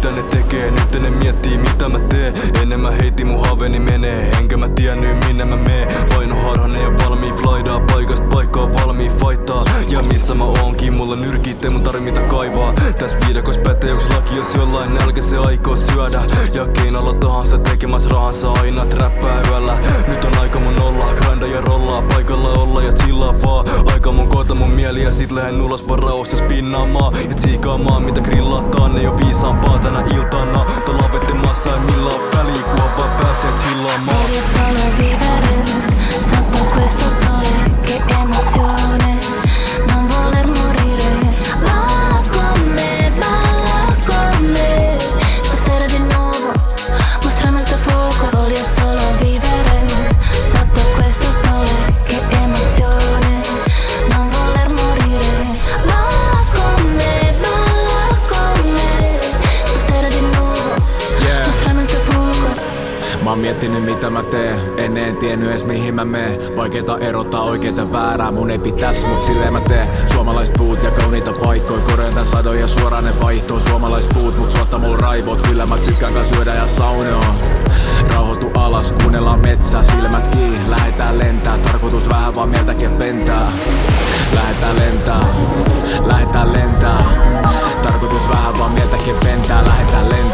mitä ne tekee. Nyt ne miettii mitä mä teen. Ennen mä heitin mun haaveni menee. Enkä mä tiennyt minne mä meen. Vaino harhanen ja valmii flydaa. Paikasta paikkaa valmii fightaa. Ja missä mä oonkin, mulla nyrkit, ei mun tarvi mitä kaivaa. Täs viidakos pätee yks laki, jos jollain nälkä se aikoo syödä. Ja keinalla tahansa tekemäs rahansa aina träppää yöllä. Nyt on aika mun olla, grinda ja rollaa. Paikalla olla ja chillaa vaan. Aika mun koota mun mieli ja sit lähen ulos varaus spinnaamaan. Ja tsiikaamaan mitä grillataan, ei oo viisaampaa tänä iltana. Talavette massa ei millään väliä, kun vaan pääsee chillaamaan. Voglio solo vivere sotto questo sole, che emozione, non voler morire. Balla con me, stasera di nuovo, mostrami il tuo fuoco. Voglio solo vivere sotto questo sole, che emozione, non voler morire. Balla con me, stasera di nuovo, mostrami il tuo fuoco. Mä oon miettinyt mitä mä teen, en tiennyt edes mihin mä meen. Vaikeeta erottaa oikeeta väärää, mun ei pitäis mut silleen mä teen. Suomalaiset puut ja kauniita paikkoja, korjaan tän sadon ja suoraan ne vaihtoo. Suomalaiset puut mut suotta mulla raivot, kyllä mä tykkään kans syödä ja saunoa. Rauhoitu alas, kuunnellaan metsää, silmät kiinni, lähetään lentää. Tarkoitus vähän vaan mieltäkin pentää. Lähetään lentää. Tarkoitus vähän vaan mieltäkin pentää, lähetään lentää.